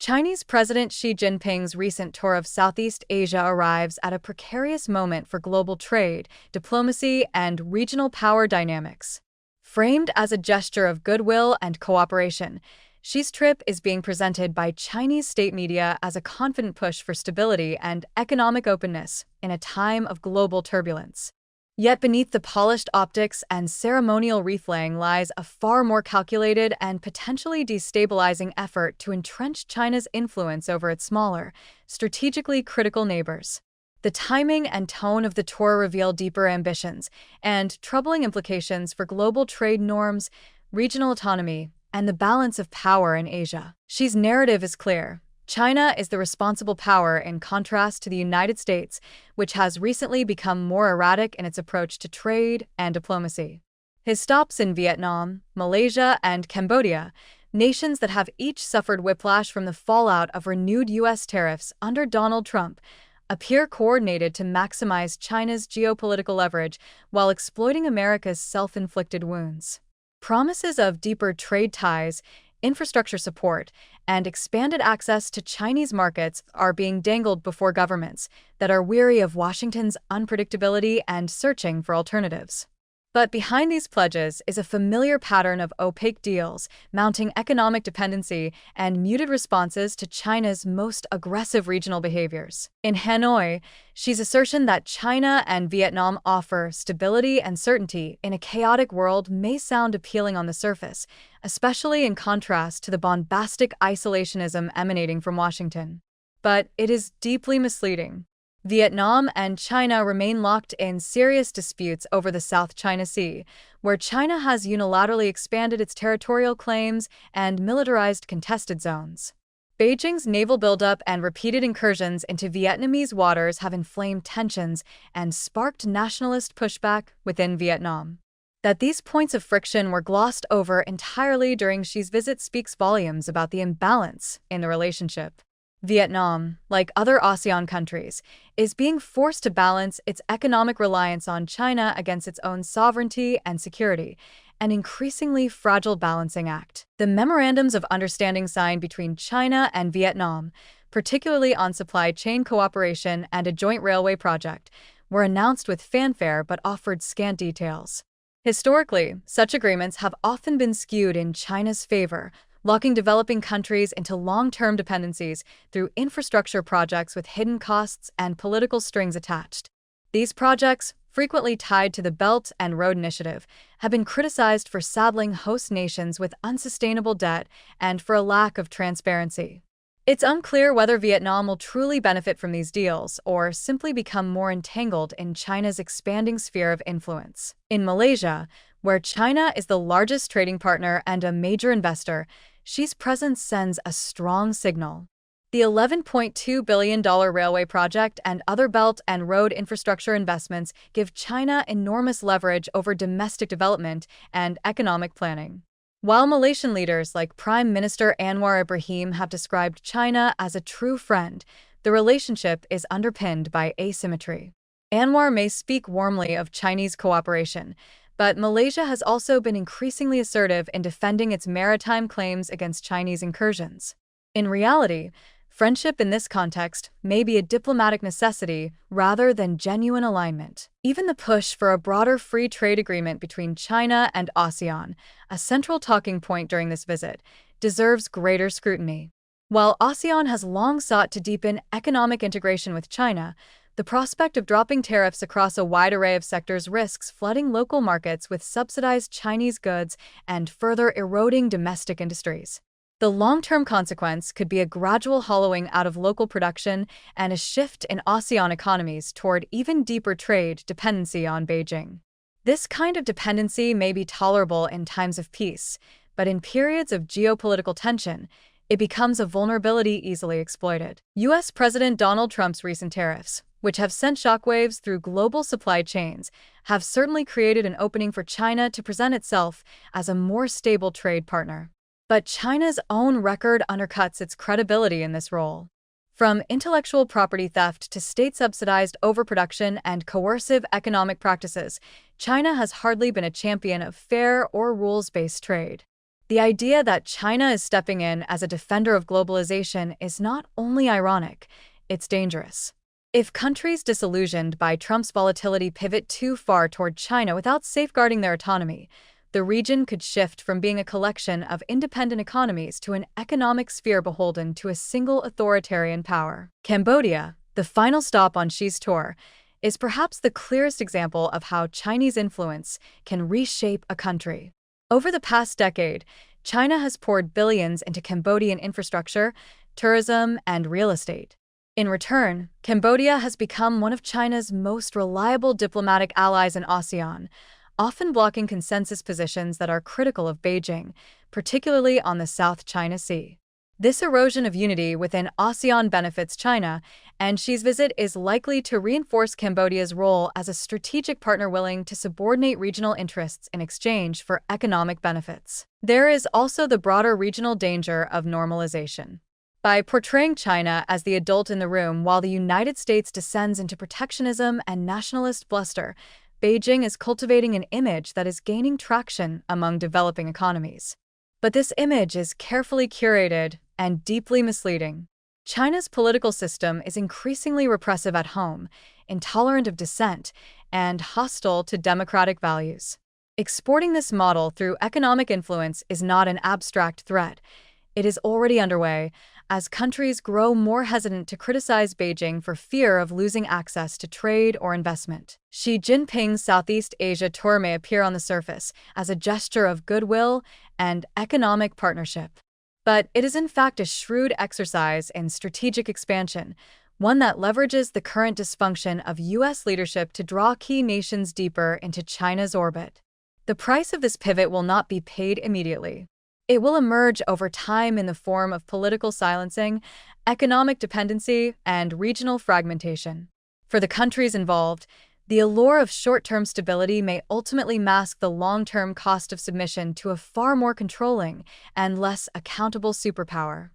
Chinese President Xi Jinping's recent tour of Southeast Asia arrives at a precarious moment for global trade, diplomacy, and regional power dynamics. Framed as a gesture of goodwill and cooperation, Xi's trip is being presented by Chinese state media as a confident push for stability and economic openness in a time of global turbulence. Yet beneath the polished optics and ceremonial wreath-laying lies a far more calculated and potentially destabilizing effort to entrench China's influence over its smaller, strategically critical neighbors. The timing and tone of the tour reveal deeper ambitions and troubling implications for global trade norms, regional autonomy, and the balance of power in Asia. Xi's narrative is clear. China is the responsible power in contrast to the United States, which has recently become more erratic in its approach to trade and diplomacy. His stops in Vietnam, Malaysia, and Cambodia, nations that have each suffered whiplash from the fallout of renewed U.S. tariffs under Donald Trump, appear coordinated to maximize China's geopolitical leverage while exploiting America's self-inflicted wounds. Promises of deeper trade ties, infrastructure support, and expanded access to Chinese markets are being dangled before governments that are weary of Washington's unpredictability and searching for alternatives. But behind these pledges is a familiar pattern of opaque deals, mounting economic dependency, and muted responses to China's most aggressive regional behaviors. In Hanoi, Xi's assertion that China and Vietnam offer stability and certainty in a chaotic world may sound appealing on the surface, especially in contrast to the bombastic isolationism emanating from Washington. But it is deeply misleading. Vietnam and China remain locked in serious disputes over the South China Sea, where China has unilaterally expanded its territorial claims and militarized contested zones. Beijing's naval buildup and repeated incursions into Vietnamese waters have inflamed tensions and sparked nationalist pushback within Vietnam. That these points of friction were glossed over entirely during Xi's visit speaks volumes about the imbalance in the relationship. Vietnam, like other ASEAN countries, is being forced to balance its economic reliance on China against its own sovereignty and security, an increasingly fragile balancing act. The memorandums of understanding signed between China and Vietnam, particularly on supply chain cooperation and a joint railway project, were announced with fanfare but offered scant details. Historically, such agreements have often been skewed in China's favor, locking developing countries into long-term dependencies through infrastructure projects with hidden costs and political strings attached. These projects, frequently tied to the Belt and Road Initiative, have been criticized for saddling host nations with unsustainable debt and for a lack of transparency. It's unclear whether Vietnam will truly benefit from these deals or simply become more entangled in China's expanding sphere of influence. In Malaysia, where China is the largest trading partner and a major investor, Xi's presence sends a strong signal. The $11.2 billion railway project and other belt and road infrastructure investments give China enormous leverage over domestic development and economic planning. While Malaysian leaders like Prime Minister Anwar Ibrahim have described China as a true friend, the relationship is underpinned by asymmetry. Anwar may speak warmly of Chinese cooperation, but Malaysia has also been increasingly assertive in defending its maritime claims against Chinese incursions. In reality, friendship in this context may be a diplomatic necessity rather than genuine alignment. Even the push for a broader free trade agreement between China and ASEAN, a central talking point during this visit, deserves greater scrutiny. While ASEAN has long sought to deepen economic integration with China, the prospect of dropping tariffs across a wide array of sectors risks flooding local markets with subsidized Chinese goods and further eroding domestic industries. The long-term consequence could be a gradual hollowing out of local production and a shift in ASEAN economies toward even deeper trade dependency on Beijing. This kind of dependency may be tolerable in times of peace, but in periods of geopolitical tension, it becomes a vulnerability easily exploited. U.S. President Donald Trump's recent tariffs, which have sent shockwaves through global supply chains, have certainly created an opening for China to present itself as a more stable trade partner. But China's own record undercuts its credibility in this role. From intellectual property theft to state-subsidized overproduction and coercive economic practices, China has hardly been a champion of fair or rules-based trade. The idea that China is stepping in as a defender of globalization is not only ironic, it's dangerous. If countries disillusioned by Trump's volatility pivot too far toward China without safeguarding their autonomy, the region could shift from being a collection of independent economies to an economic sphere beholden to a single authoritarian power. Cambodia, the final stop on Xi's tour, is perhaps the clearest example of how Chinese influence can reshape a country. Over the past decade, China has poured billions into Cambodian infrastructure, tourism, and real estate. In return, Cambodia has become one of China's most reliable diplomatic allies in ASEAN, often blocking consensus positions that are critical of Beijing, particularly on the South China Sea. This erosion of unity within ASEAN benefits China, and Xi's visit is likely to reinforce Cambodia's role as a strategic partner willing to subordinate regional interests in exchange for economic benefits. There is also the broader regional danger of normalization. By portraying China as the adult in the room while the United States descends into protectionism and nationalist bluster, Beijing is cultivating an image that is gaining traction among developing economies. But this image is carefully curated and deeply misleading. China's political system is increasingly repressive at home, intolerant of dissent, and hostile to democratic values. Exporting this model through economic influence is not an abstract threat. It is already underway, as countries grow more hesitant to criticize Beijing for fear of losing access to trade or investment. Xi Jinping's Southeast Asia tour may appear on the surface as a gesture of goodwill and economic partnership. But it is in fact a shrewd exercise in strategic expansion, one that leverages the current dysfunction of U.S. leadership to draw key nations deeper into China's orbit. The price of this pivot will not be paid immediately. It will emerge over time in the form of political silencing, economic dependency, and regional fragmentation. For the countries involved, the allure of short-term stability may ultimately mask the long-term cost of submission to a far more controlling and less accountable superpower.